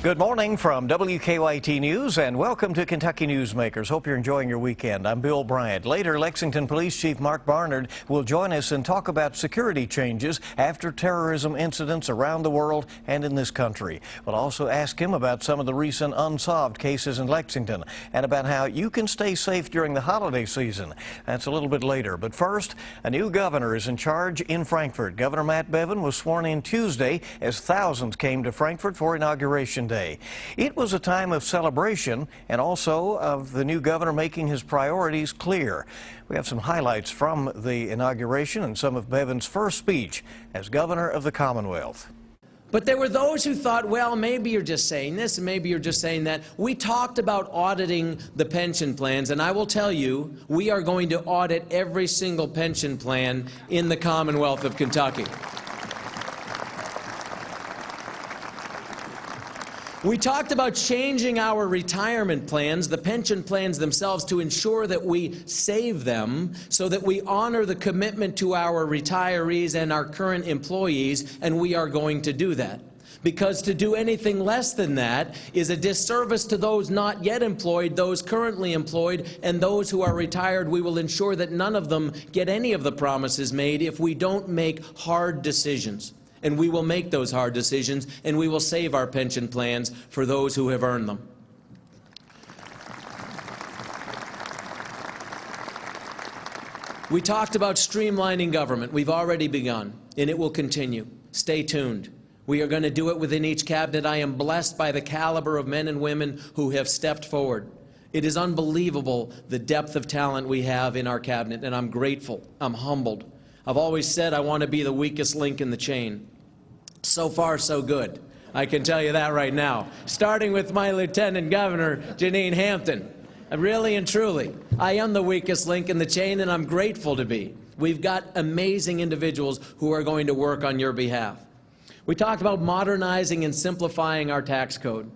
Good morning from WKYT News and welcome to Kentucky Newsmakers. Hope you're enjoying your weekend. I'm Bill Bryant. Later, Lexington Police Chief Mark Barnard will join us and talk about security changes after terrorism incidents around the world and in this country. We'll also ask him about some of the recent unsolved cases in Lexington and about how you can stay safe during the holiday season. That's a little bit later. But first, a new governor is in charge in Frankfort. Governor Matt Bevin was sworn in Tuesday as thousands came to Frankfort for Inauguration Day. It was a time of celebration and also of the new governor making his priorities clear. We have some highlights from the inauguration and some of Bevin's first speech as governor of the Commonwealth. But there were those who thought, well, maybe you're just saying this and maybe you're just saying that. We talked about auditing the pension plans, and I will tell you, we are going to audit every single pension plan in the Commonwealth of Kentucky. We talked about changing our retirement plans, the pension plans themselves, to ensure that we save them so that we honor the commitment to our retirees and our current employees, and we are going to do that. Because to do anything less than that is a disservice to those not yet employed, those currently employed, and those who are retired. We will ensure that none of them get any of the promises made if we don't make hard decisions. And we will make those hard decisions, and we will save our pension plans for those who have earned them. We talked about streamlining government. We've already begun, and it will continue. Stay tuned. We are going to do it within each cabinet. I am blessed by the caliber of men and women who have stepped forward. It is unbelievable the depth of talent we have in our cabinet, and I'm grateful. I'm humbled. I've always said I want to be the weakest link in the chain. So far, so good. I can tell you that right now. Starting with my Lieutenant Governor, Janine Hampton. Really and truly, I am the weakest link in the chain, and I'm grateful to be. We've got amazing individuals who are going to work on your behalf. We talked about modernizing and simplifying our tax code.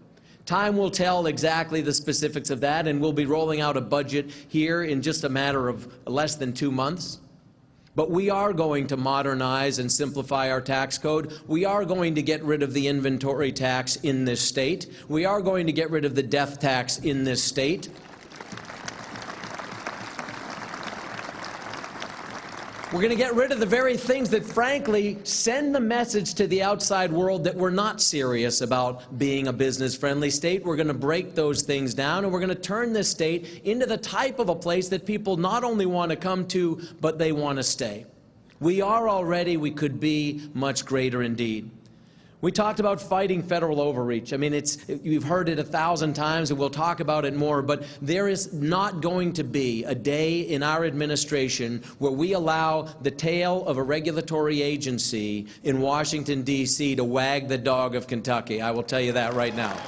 Time will tell exactly the specifics of that, and we'll be rolling out a budget here in just a matter of less than 2 months. But we are going to modernize and simplify our tax code. We are going to get rid of the inventory tax in this state. We are going to get rid of the death tax in this state. We're going to get rid of the very things that, frankly, send the message to the outside world that we're not serious about being a business-friendly state. We're going to break those things down, and we're going to turn this state into the type of a place that people not only want to come to, but they want to stay. We are already, we could be much greater indeed. We talked about fighting federal overreach. I mean, you've heard it 1,000 times, and we'll talk about it more, but there is not going to be a day in our administration where we allow the tail of a regulatory agency in Washington, D.C. to wag the dog of Kentucky. I will tell you that right now.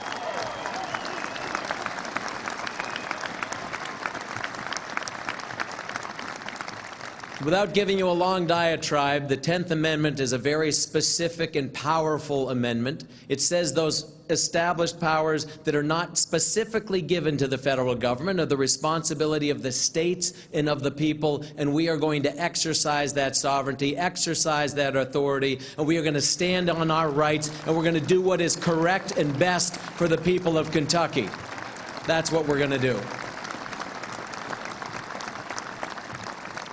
Without giving you a long diatribe, the 10th Amendment is a very specific and powerful amendment. It says those established powers that are not specifically given to the federal government are the responsibility of the states and of the people, and we are going to exercise that sovereignty, exercise that authority, and we are going to stand on our rights, and we're going to do what is correct and best for the people of Kentucky. That's what we're going to do.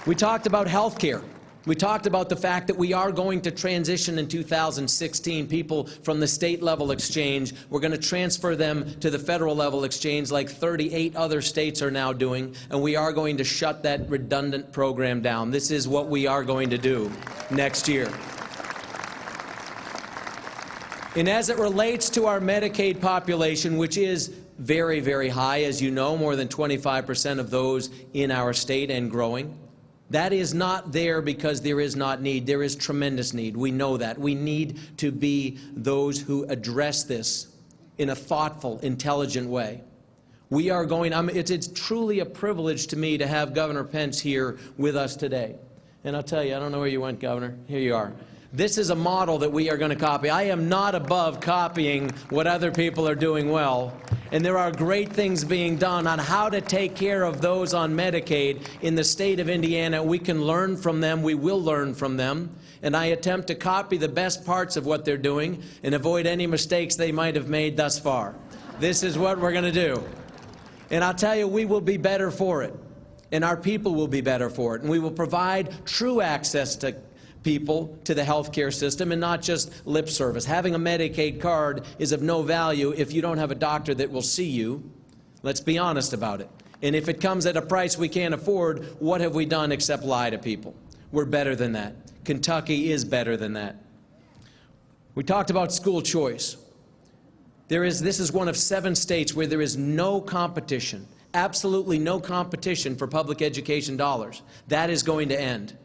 We talked about health care. We talked about the fact that we are going to transition in 2016 people from the state level exchange. We're going to transfer them to the federal level exchange like 38 other states are now doing, and we are going to shut that redundant program down. This is what we are going to do next year. And as it relates to our Medicaid population, which is very, very high, as you know, more than 25% of those in our state and growing, that is not there because there is not need. There is tremendous need. We know that. We need to be those who address this in a thoughtful, intelligent way. We are going, it's truly a privilege to me to have Governor Pence here with us today. And I'll tell you, I don't know where you went, Governor. Here you are. This is a model that we are going to copy. I am not above copying what other people are doing well. And there are great things being done on how to take care of those on Medicaid in the state of Indiana. We can learn from them. We will learn from them. And I attempt to copy the best parts of what they're doing and avoid any mistakes they might have made thus far. This is what we're going to do. And I'll tell you, we will be better for it. And our people will be better for it. And we will provide true access to people to the health care system and not just lip service. Having a Medicaid card is of no value if you don't have a doctor that will see you. Let's be honest about it. And if it comes at a price we can't afford, what have we done except lie to people? We're better than that. Kentucky is better than that. We talked about school choice. This is one of 7 states where there is no competition, absolutely no competition for public education dollars. That is going to end.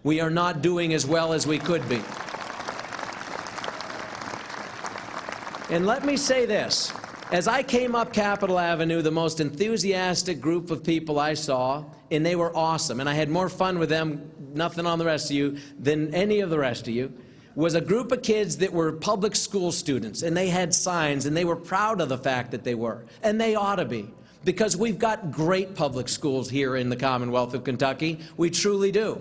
We are not doing as well as we could be. And let me say this. As I came up Capitol Avenue, the most enthusiastic group of people I saw, and they were awesome, and I had more fun with them, nothing on the rest of you, than any of the rest of you, was a group of kids that were public school students, and they had signs, and they were proud of the fact that they were, and they ought to be, because we've got great public schools here in the Commonwealth of Kentucky. We truly do.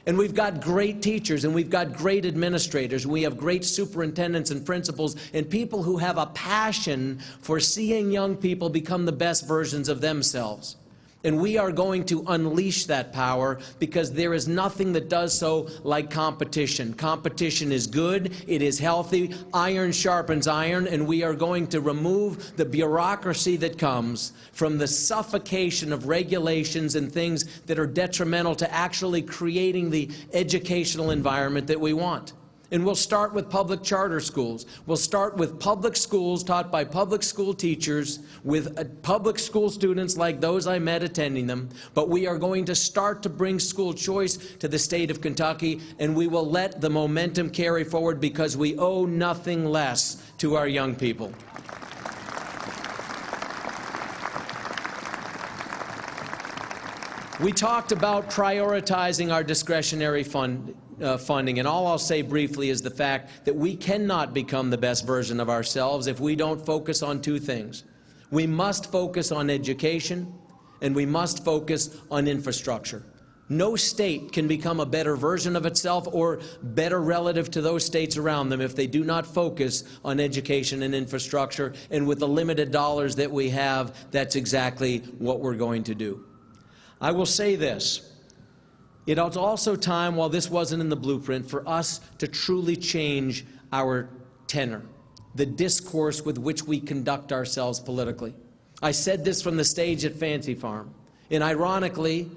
And we've got great teachers, and we've got great administrators, and we have great superintendents and principals, and people who have a passion for seeing young people become the best versions of themselves. And we are going to unleash that power, because there is nothing that does so like competition. Competition is good, it is healthy, iron sharpens iron, and we are going to remove the bureaucracy that comes from the suffocation of regulations and things that are detrimental to actually creating the educational environment that we want. And we'll start with public charter schools. We'll start with public schools taught by public school teachers with public school students like those I met attending them. But we are going to start to bring school choice to the state of Kentucky, and we will let the momentum carry forward, because we owe nothing less to our young people. We talked about prioritizing our discretionary funding, and all I'll say briefly is the fact that we cannot become the best version of ourselves if we don't focus on 2 things. We must focus on education, and we must focus on infrastructure. No state can become a better version of itself or better relative to those states around them if they do not focus on education and infrastructure, and with the limited dollars that we have, that's exactly what we're going to do. I will say this. It was also time, while this wasn't in the blueprint, for us to truly change our tenor, the discourse with which we conduct ourselves politically. I said this from the stage at Fancy Farm, and ironically,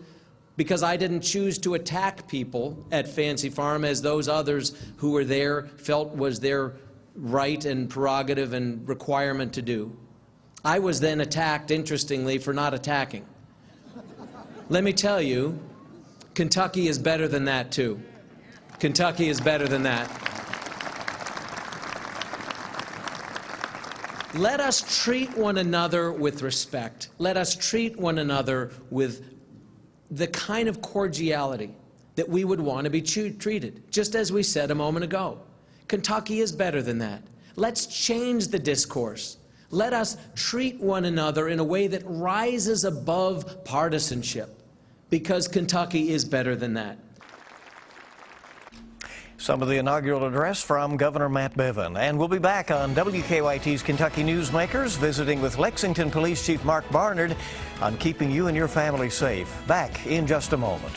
because I didn't choose to attack people at Fancy Farm as those others who were there felt was their right and prerogative and requirement to do, I was then attacked, interestingly, for not attacking. Let me tell you, Kentucky is better than that, too. Kentucky is better than that. Let us treat one another with respect. Let us treat one another with the kind of cordiality that we would want to be treated, just as we said a moment ago. Kentucky is better than that. Let's change the discourse. Let us treat one another in a way that rises above partisanship, because Kentucky is better than that. Some of the inaugural address from Governor Matt Bevin. And we'll be back on WKYT's Kentucky Newsmakers, visiting with Lexington Police Chief Mark Barnard on keeping you and your family safe. Back in just a moment.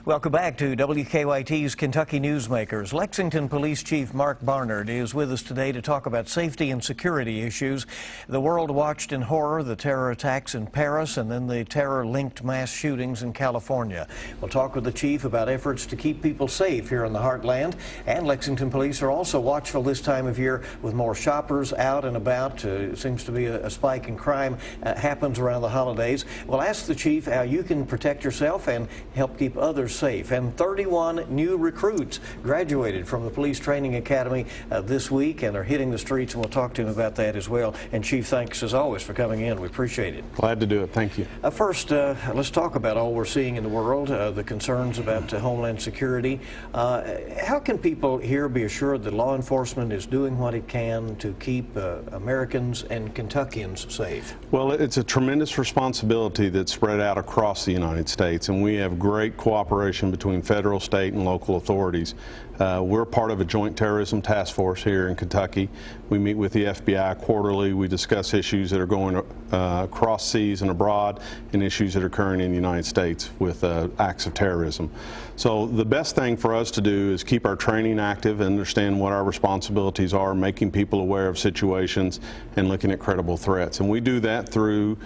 Welcome back to WKYT's Kentucky Newsmakers. Lexington Police Chief Mark Barnard is with us today to talk about safety and security issues. The world watched in horror the terror attacks in Paris and then the terror-linked mass shootings in California. We'll talk with the chief about efforts to keep people safe here in the heartland. And Lexington police are also watchful this time of year with more shoppers out and about. It seems to be a spike in crime happens around the holidays. We'll ask the chief how you can protect yourself and help keep others safe. And 31 new recruits graduated from the Police Training Academy this week, and are hitting the streets, and we'll talk to him about that as well. And Chief, thanks as always for coming in. We appreciate it. Glad to do it. Thank you. First, let's talk about all we're seeing in the world, the concerns about Homeland Security. How can people here be assured that law enforcement is doing what it can to keep Americans and Kentuckians safe? Well, it's a tremendous responsibility that's spread out across the United States, and we have great cooperation between federal, state, and local authorities. We're part of a joint terrorism task force here in Kentucky. We meet with the FBI quarterly. We discuss issues that are going across seas and abroad, and issues that are occurring in the United States with acts of terrorism. So the best thing for us to do is keep our training active and understand what our responsibilities are, making people aware of situations and looking at credible threats. And we do that through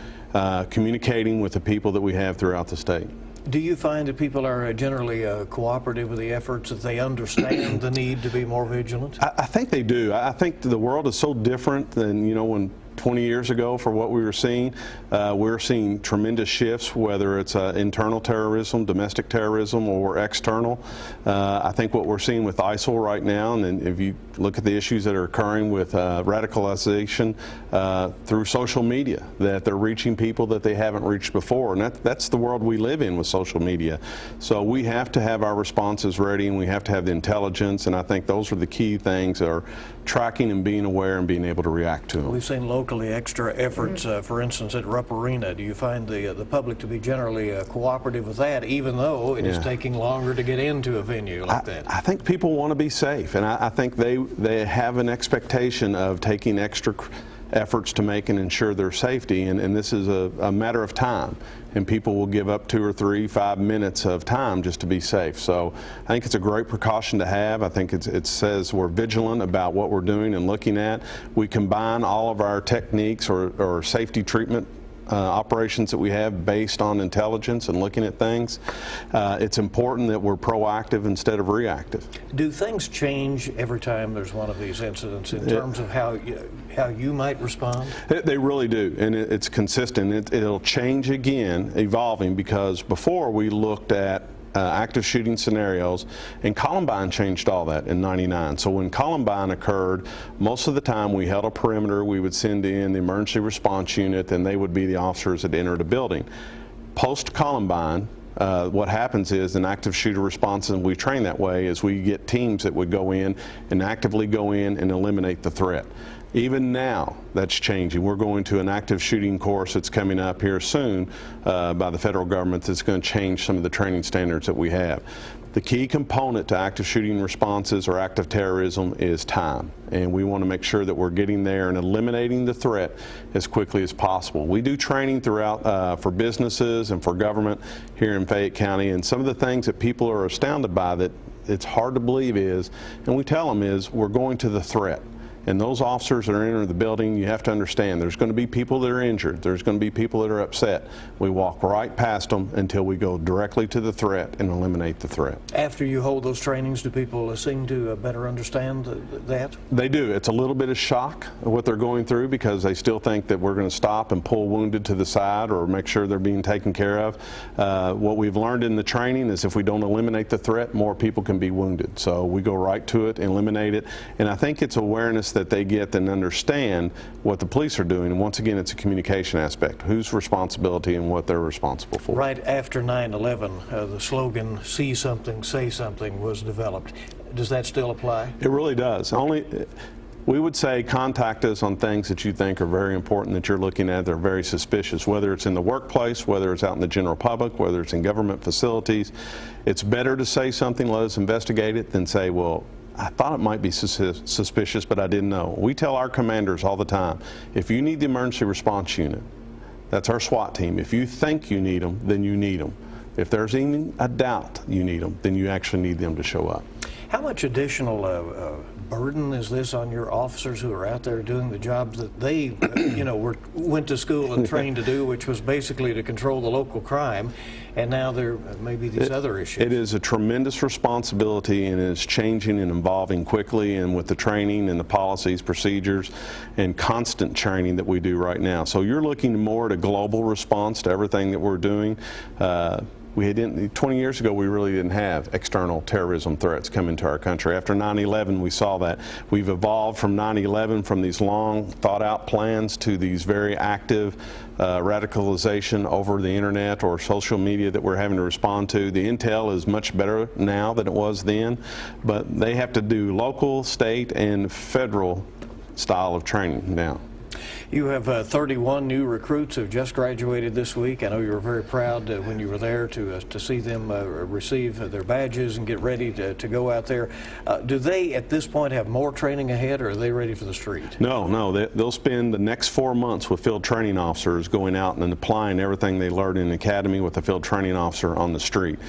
communicating with the people that we have throughout the state. Do you find that people are generally cooperative with the efforts, that they understand the need to be more vigilant? I think they do. I think the world is so different than, when 20 years ago for what we were seeing. We're seeing tremendous shifts, whether it's internal terrorism, domestic terrorism, or external. I think what we're seeing with ISIL right now, and if you look at the issues that are occurring with radicalization through social media, that they're reaching people that they haven't reached before, and that's the world we live in with social media. So we have to have our responses ready, and we have to have the intelligence, and I think those are the key things, are tracking and being aware and being able to react to them. We've seen locally extra efforts, for instance, at Rupp Arena. Do you find the public to be generally cooperative with that, even though it is taking longer to get into a venue like that? I think people want to be safe, and I think they have an expectation of taking extra efforts to make and ensure their safety, and this is a matter of time, and people will give up 2 or 3, 5 minutes of time just to be safe. So I think it's a great precaution to have. I think it says we're vigilant about what we're doing and looking at. We combine all of our techniques or safety treatment operations that we have based on intelligence and looking at things. It's important that we're proactive instead of reactive. Do things change every time there's one of these incidents in terms of how you might respond? They really do, and it's consistent. It'll change again, evolving, because before we looked at active shooting scenarios, and Columbine changed all that in '99. So when Columbine occurred, most of the time we held a perimeter. We would send in the emergency response unit, and they would be the officers that entered a building. Post Columbine, what happens is an active shooter response, and we train that way, is we get teams that would go in and actively go in and eliminate the threat. Even now, that's changing. We're going to an active shooting course that's coming up here soon by the federal government that's going to change some of the training standards that we have. The key component to active shooting responses or active terrorism is time, and we want to make sure that we're getting there and eliminating the threat as quickly as possible. We do training throughout for businesses and for government here in Fayette County, and some of the things that people are astounded by that it's hard to believe is, and we tell them, is we're going to the threat. And those officers that are entering the building, you have to understand there's going to be people that are injured. There's going to be people that are upset. We walk right past them until we go directly to the threat and eliminate the threat. After you hold those trainings, do people seem to better understand that? They do. It's a little bit of shock of what they're going through, because they still think that we're going to stop and pull wounded to the side or make sure they're being taken care of. What we've learned in the training is if we don't eliminate the threat, more people can be wounded. So we go right to it, eliminate it. And I think it's awareness that they get and understand what the police are doing. And once again, it's a communication aspect. Whose responsibility and what they're responsible for. Right after 9/11, the slogan, "See something, say something," was developed. Does that still apply? It really does. We would say contact us on things that you think are very important, that you're looking at, they're very suspicious, whether it's in the workplace, whether it's out in the general public, whether it's in government facilities. It's better to say something, let us investigate it, than say, well, I thought it might be suspicious, but I didn't know. We tell our commanders all the time, if you need the emergency response unit, that's our SWAT team. If you think you need them, then you need them. If there's even a doubt you need them, then you actually need them to show up. How much additional burden is this on your officers who are out there doing the jobs that they, went to school and trained to do, which was basically to control the local crime, and now there may be these other issues? It is a tremendous responsibility, and it's changing and evolving quickly, and with the training and the policies, procedures, and constant training that we do right now. So you're looking more at a global response to everything that we're doing. We didn't, 20 years ago, we really didn't have external terrorism threats come into our country. After 9/11, we saw that. We've evolved from 9/11, from these long thought out plans to these very active radicalization over the internet or social media that we're having to respond to. The intel is much better now than it was then, but they have to do local, state, and federal style of training now. You have 31 new recruits who have just graduated this week. I know you were very proud when you were there to see them receive their badges and get ready to go out there. Do they, at this point, have more training ahead, or are they ready for the street? No, they'll spend the next 4 months with field training officers going out and applying everything they learned in the academy with a field training officer on the street.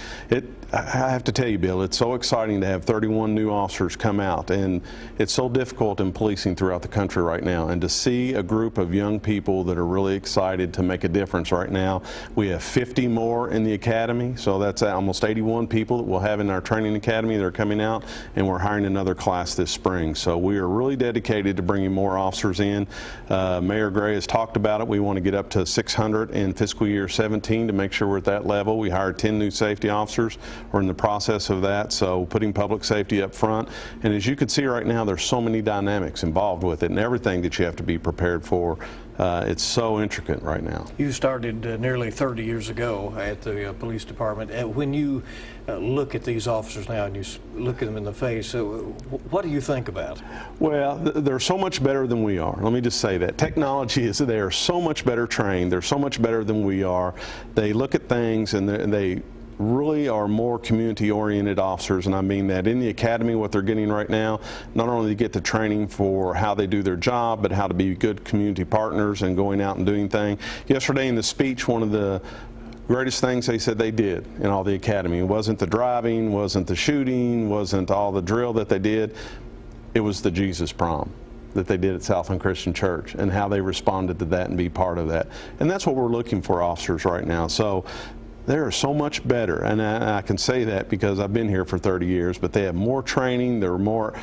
I have to tell you, Bill, it's so exciting to have 31 new officers come out, and it's so difficult in policing throughout the country right now, and to see a group of young people that are really excited to make a difference right now. We have 50 more in the academy, so that's almost 81 people that we'll have in our training academy that are coming out, and we're hiring another class this spring. So we are really dedicated to bringing more officers in. Mayor Gray has talked about it. We want to get up to 600 in fiscal year 17 to make sure we're at that level. We hired 10 new safety officers. We're in the process of that, so putting public safety up front. And as you can see right now, there's so many dynamics involved with it and everything that you have to be prepared for. It's so intricate right now. You started nearly 30 years ago at the police department. When you look at these officers now and you look at them in the face, what do you think about? Well, they're so much better than we are. Let me just say that. Technology is, they are so much better trained. They're so much better than we are. They look at things and they really are more community-oriented officers, and I mean that. In the academy, what they're getting right now, not only do they get the training for how they do their job, but how to be good community partners and going out and doing things. Yesterday in the speech, one of the greatest things they said they did in all the academy, it wasn't the driving, wasn't the shooting, wasn't all the drill that they did, it was the Jesus prom that they did at Southland Christian Church and how they responded to that and be part of that. And that's what we're looking for officers right now. So they are so much better, and I can say that because I've been here for 30 years, but they have more training, they're more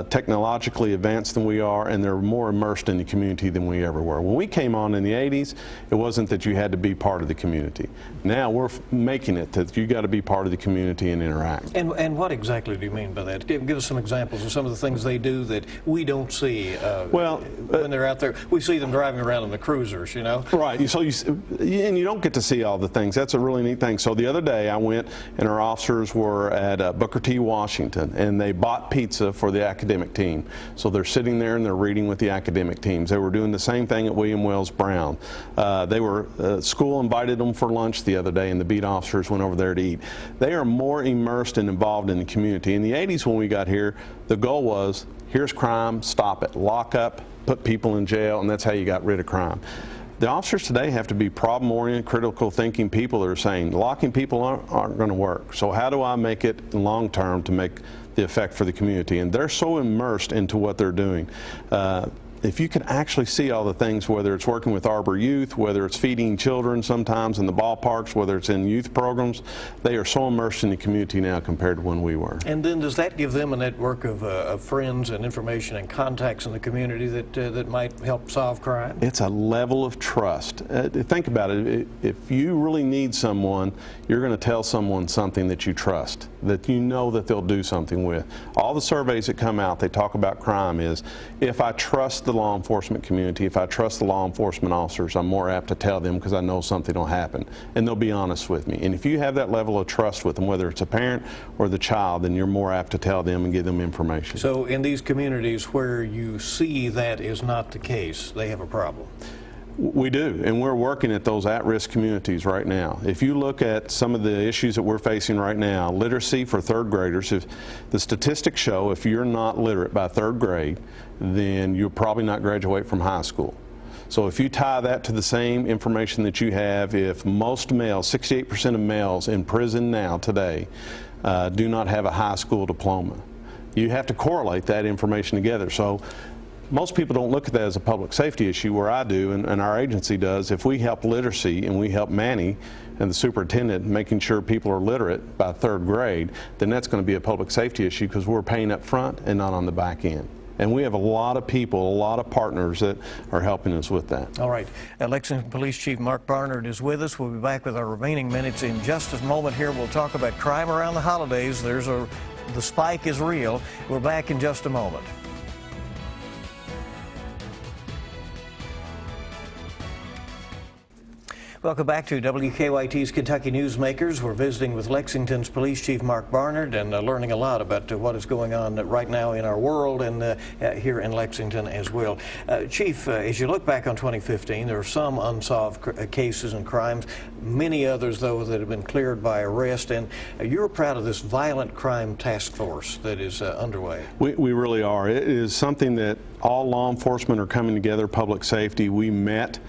technologically advanced than we are, and they're more immersed in the community than we ever were. When we came on in the 80s, it wasn't that you had to be part of the community. Now we're making it that you got to be part of the community and interact. And what exactly do you mean by that? Give us some examples of some of the things they do that we don't see when they're out there. We see them driving around in the cruisers, you know? Right, so and you don't get to see all the things. That's a really neat thing. So the other day I went and our officers were at Booker T, Washington, and they bought pizza for the academic team. So they're sitting there and they're reading with the academic teams. They were doing the same thing at William Wells Brown. School invited them for lunch the other day, and the beat officers went over there to eat. They are more immersed and involved in the community. In the 80s when we got here, the goal was, here's crime, stop it, lock up, put people in jail, and that's how you got rid of crime. The officers today have to be problem-oriented, critical thinking people that are saying locking people aren't going to work. So how do I make it long-term to make the effect for the community? And they're so immersed into what they're doing. If you can actually see all the things, whether it's working with Arbor Youth, whether it's feeding children sometimes in the ballparks, whether it's in youth programs, they are so immersed in the community now compared to when we were. And then does that give them a network of friends and information and contacts in the community that might help solve crime? It's a level of trust. Think about it. If you really need someone, you're going to tell someone something that you trust, that you know that they'll do something with. All the surveys that come out, they talk about crime is, if I trust the law enforcement community, if I trust the law enforcement officers, I'm more apt to tell them because I know something will happen, and they'll be honest with me. And if you have that level of trust with them, whether it's a parent or the child, then you're more apt to tell them and give them information. So in these communities where you see that is not the case, they have a problem? We do, and we're working at those at-risk communities right now. If you look at some of the issues that we're facing right now, literacy for third graders, if the statistics show if you're not literate by third grade, then you'll probably not graduate from high school. So if you tie that to the same information that you have, if most males, 68% of males in prison now today, do not have a high school diploma, you have to correlate that information together. So most people don't look at that as a public safety issue, where I do and our agency does. If we help literacy and we help Manny and the superintendent making sure people are literate by third grade, then that's going to be a public safety issue because we're paying up front and not on the back end. And we have a lot of people, a lot of partners that are helping us with that. All right. Lexington Police Chief Mark Barnard is with us. We'll be back with our remaining minutes in just a moment here. We'll talk about crime around the holidays. The spike is real. We're back in just a moment. Welcome back to WKYT's Kentucky Newsmakers. We're visiting with Lexington's Police Chief Mark Barnard and learning a lot about what is going on right now in our world and here in Lexington as well. Chief, as you look back on 2015, there are some unsolved cases and crimes, many others, though, that have been cleared by arrest, and you're proud of this violent crime task force that is underway. We really are. It is something that all law enforcement are coming together, public safety. We met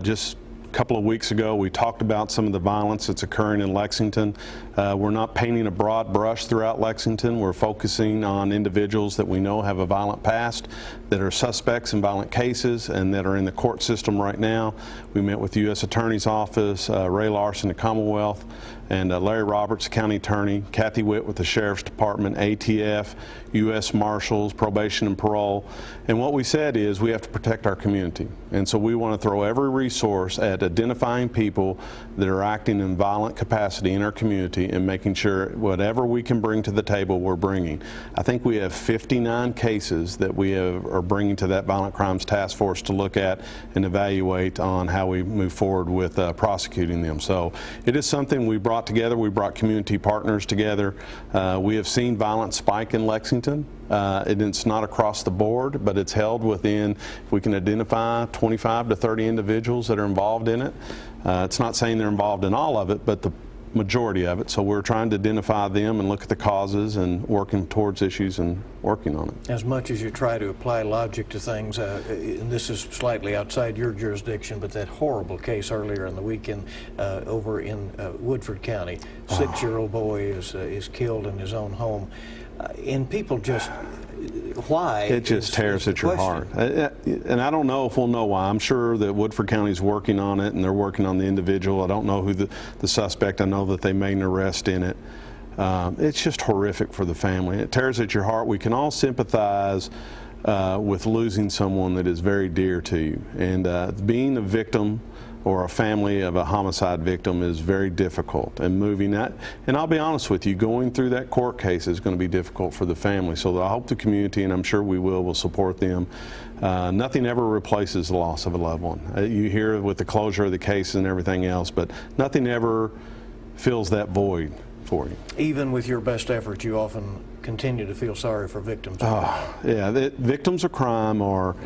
just a couple of weeks ago. We talked about some of the violence that's occurring in Lexington. We're not painting a broad brush throughout Lexington. We're focusing on individuals that we know have a violent past, that are suspects in violent cases, and that are in the court system right now. We met with the U.S. Attorney's Office, Ray Larson, the Commonwealth, and Larry Roberts, the County Attorney, Kathy Witt with the Sheriff's Department, ATF, U.S. Marshals, Probation and Parole. And what we said is we have to protect our community. And so we want to throw every resource at identifying people that are acting in violent capacity in our community and making sure whatever we can bring to the table, we're bringing. I think we have 59 cases that we are bringing to that Violent Crimes Task Force to look at and evaluate on how we move forward with prosecuting them. So it is something we brought together. We brought community partners together. We have seen violence spike in Lexington. It's not across the board, but it's held within, if we can identify 25 to 30 individuals that are involved in it. It's not saying they're involved in all of it, but the majority of it. So we're trying to identify them and look at the causes and working towards issues and working on it. As much as you try to apply logic to things, and this is slightly outside your jurisdiction, but that horrible case earlier in the weekend over in Woodford County, 6-year-old boy is killed in his own home. And people just, why? It just tears at your heart. And I don't know if we'll know why. I'm sure that Woodford County is working on it, and they're working on the individual. I don't know who the suspect. I know that they made an arrest in it. It's just horrific for the family. It tears at your heart. We can all sympathize with losing someone that is very dear to you. And being a victim or a family of a homicide victim is very difficult, and moving that. And I'll be honest with you, going through that court case is going to be difficult for the family. So I hope the community, and I'm sure we will support them. Nothing ever replaces the loss of a loved one. You hear with the closure of the case and everything else, but nothing ever fills that void for you. Even with your best efforts, you often continue to feel sorry for victims. Yeah, victims of crime are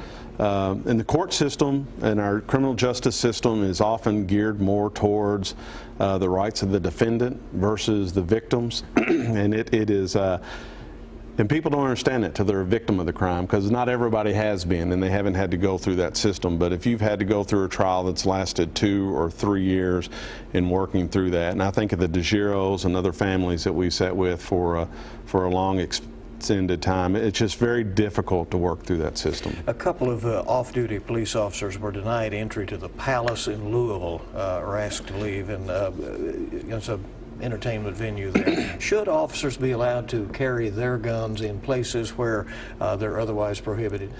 in the court system, and our criminal justice system is often geared more towards the rights of the defendant versus the victims. And it is, and people don't understand it till they're a victim of the crime, because not everybody has been, and they haven't had to go through that system. But if you've had to go through a trial that's lasted 2 or 3 years in working through that, and I think of the DeGiros and other families that we sat with for a long extended time, it's just very difficult to work through that system. A couple of off-duty police officers were denied entry to the Palace in Louisville, or asked to leave, and it's an entertainment venue there. Should officers be allowed to carry their guns in places where they're otherwise prohibited?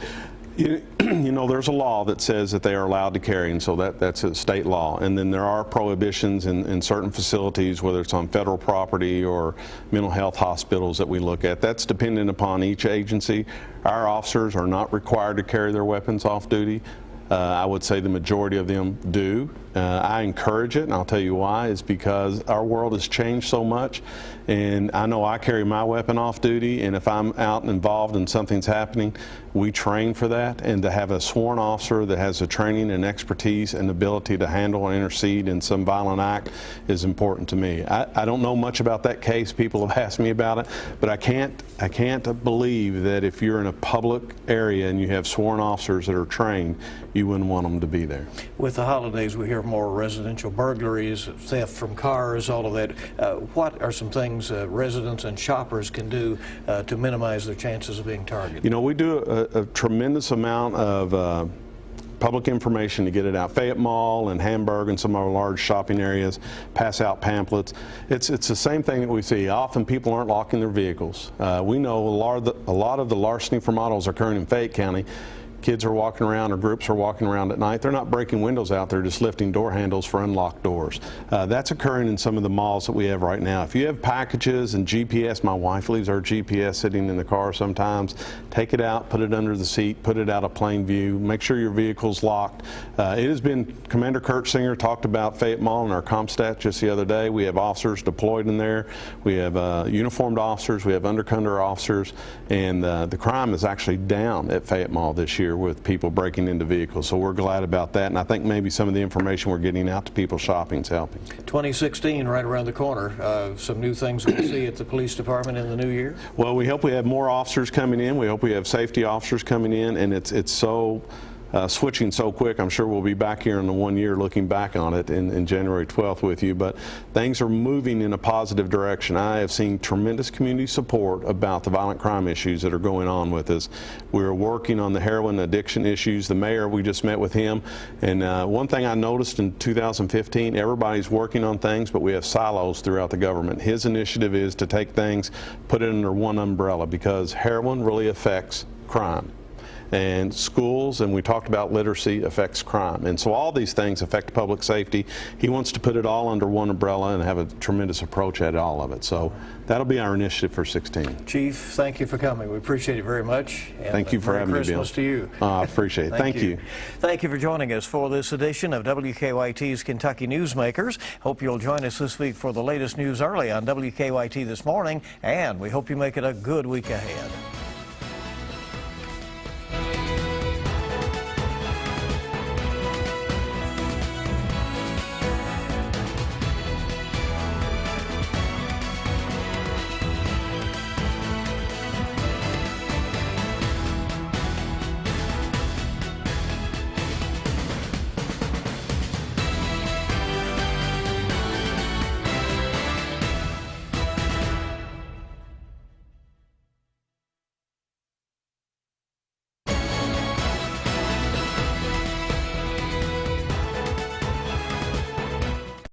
You know, there's a law that says that they are allowed to carry, and so that's a state law. And then there are prohibitions in certain facilities, whether it's on federal property or mental health hospitals, that we look at. That's dependent upon each agency. Our officers are not required to carry their weapons off duty. I would say the majority of them do. I encourage it, and I'll tell you why. Is because our world has changed so much, and I know I carry my weapon off duty, and if I'm out and involved and something's happening, we train for that. And to have a sworn officer that has the training and expertise and ability to handle and intercede in some violent act is important to me. I don't know much about that case. People have asked me about it, but I can't believe that if you're in a public area and you have sworn officers that are trained, you wouldn't want them to be there. With the holidays, we hear more residential burglaries, theft from cars, all of that. What are some things residents and shoppers can do to minimize their chances of being targeted? You know, we do a tremendous amount of public information to get it out. Fayette Mall and Hamburg and some of our large shopping areas pass out pamphlets. It's the same thing that we see. Often people aren't locking their vehicles. We know a lot of the larceny from autos occurring in Fayette County. Kids are walking around, or groups are walking around at night. They're not breaking windows out, they're just lifting door handles for unlocked doors. That's occurring in some of the malls that we have right now. If you have packages and GPS, my wife leaves our GPS sitting in the car sometimes, take it out, put it under the seat, put it out of plain view, make sure your vehicle's locked. It has been, Commander Kurt Singer talked about Fayette Mall in our ComStat just the other day. We have officers deployed in there. We have uniformed officers, we have undercover officers, and the crime is actually down at Fayette Mall this year with people breaking into vehicles. So we're glad about that, and I think maybe some of the information we're getting out to people shopping is helping. 2016 right around the corner. Some new things we'll see at the police department in the new year? Well, we hope we have more officers coming in. We hope we have safety officers coming in, and it's so switching so quick. I'm sure we'll be back here in the 1 year looking back on it in January 12th with you, but things are moving in a positive direction. I have seen tremendous community support about the violent crime issues that are going on with us. We're working on the heroin addiction issues. The mayor, we just met with him, and one thing I noticed in 2015, everybody's working on things, but we have silos throughout the government. His initiative is to take things, put it under one umbrella, because heroin really affects crime. And schools, and we talked about literacy, affects crime. And so all these things affect public safety. He wants to put it all under one umbrella and have a tremendous approach at all of it. So that'll be our initiative for 16. Chief, thank you for coming. We appreciate it very much. And thank you for having me, Bill. Merry Christmas to you. I appreciate it. Thank you. Thank you for joining us for this edition of WKYT's Kentucky Newsmakers. Hope you'll join us this week for the latest news early on WKYT This Morning, and we hope you make it a good week ahead.